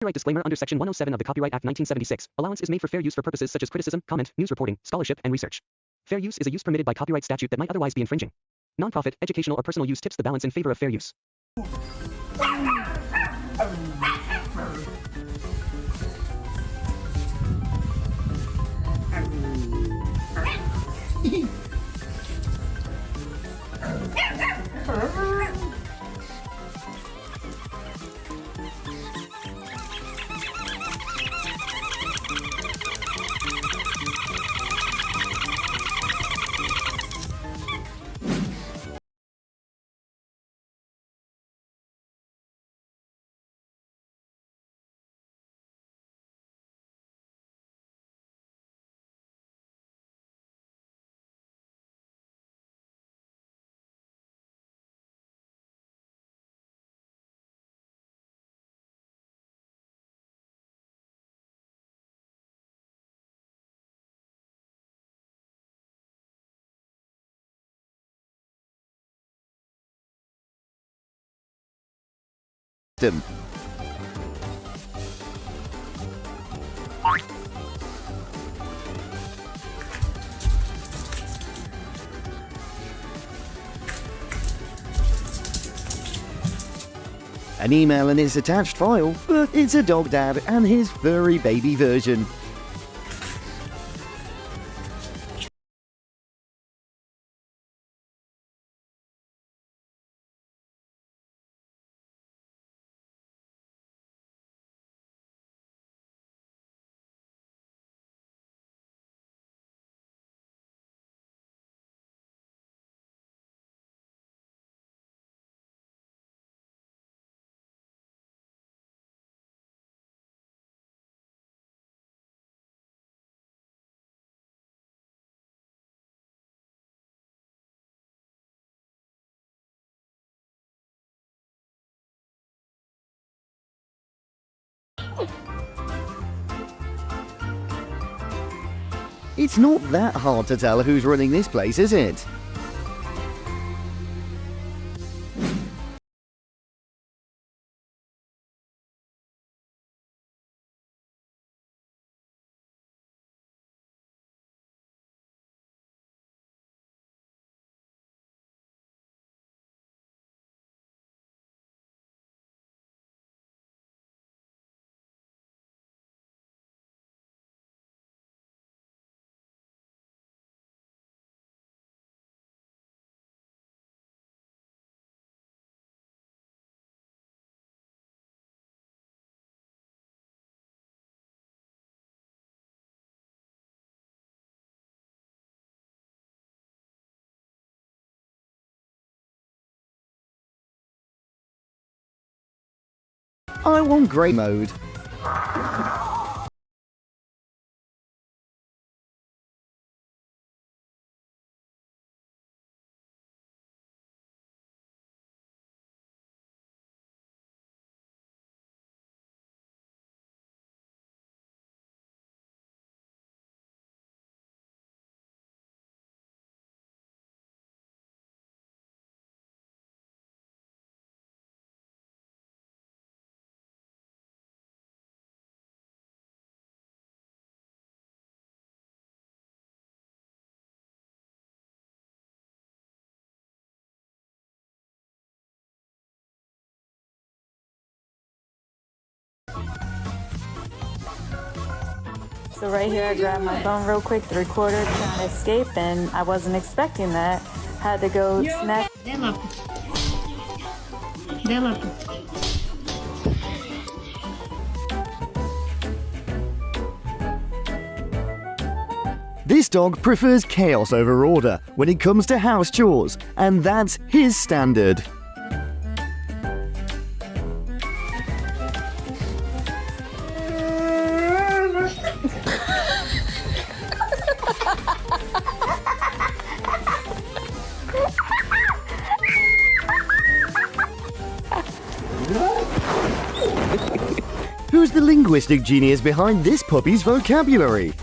Copyright disclaimer under Section 107 of the Copyright Act 1976. Allowance is made for fair use for purposes such as criticism, comment, news reporting, scholarship, and research. Fair use is a use permitted by copyright statute that might otherwise be infringing. Nonprofit, educational, or personal use tips the balance in favor of fair use. An email in its attached file, but it's a dog dad and his furry baby version. It's not that hard to tell who's running this place, is it? I want grey mode. So right here I grabbed my phone real quick, the recorder, trying to escape, and I wasn't expecting that. Had to go snap. This dog prefers chaos over order when it comes to house chores, and that's his standard. Who's the linguistic genius behind this puppy's vocabulary?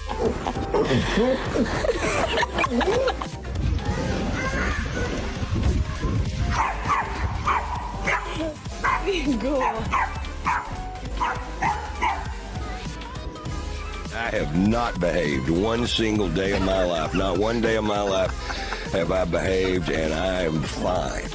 Go. I have not behaved one single day of my life. Not one day of my life have I behaved, and I am fine.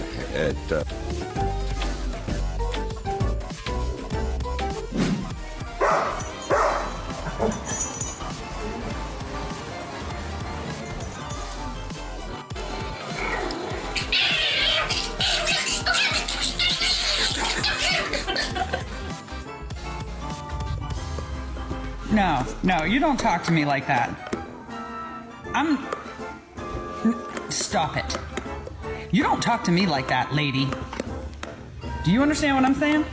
No, you don't talk to me like that. Stop it. You don't talk to me like that, lady. Do you understand what I'm saying?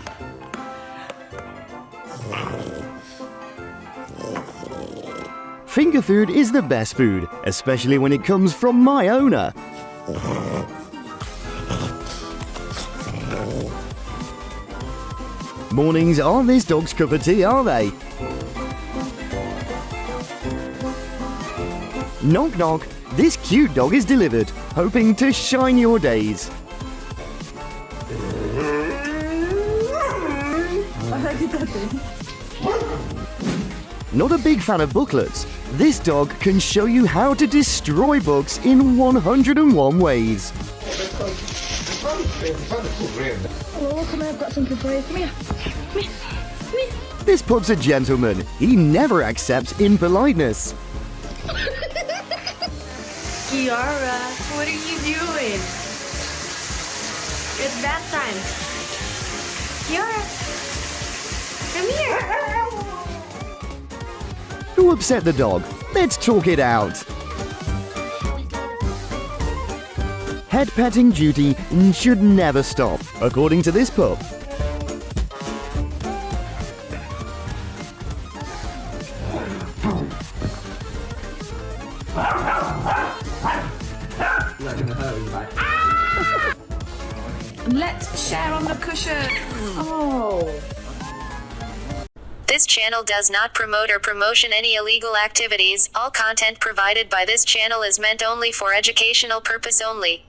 Finger food is the best food, especially when it comes from my owner. Mornings aren't this dog's cup of tea, are they? Knock knock, this cute dog is delivered, hoping to shine your days. Not a big fan of booklets, this dog can show you how to destroy books in 101 ways. Hello, come here, I've got something for you. Come here. Come here. Come here. This pup's a gentleman, he never accepts impoliteness. Kiara, what are you doing? It's bath time. Kiara, come here. Who upset the dog? Let's talk it out. Head petting duty should never stop, according to this pup. Let's share on the cushion. Oh. This channel does not promote or promotion any illegal activities. All content provided by this channel is meant only for educational purpose only.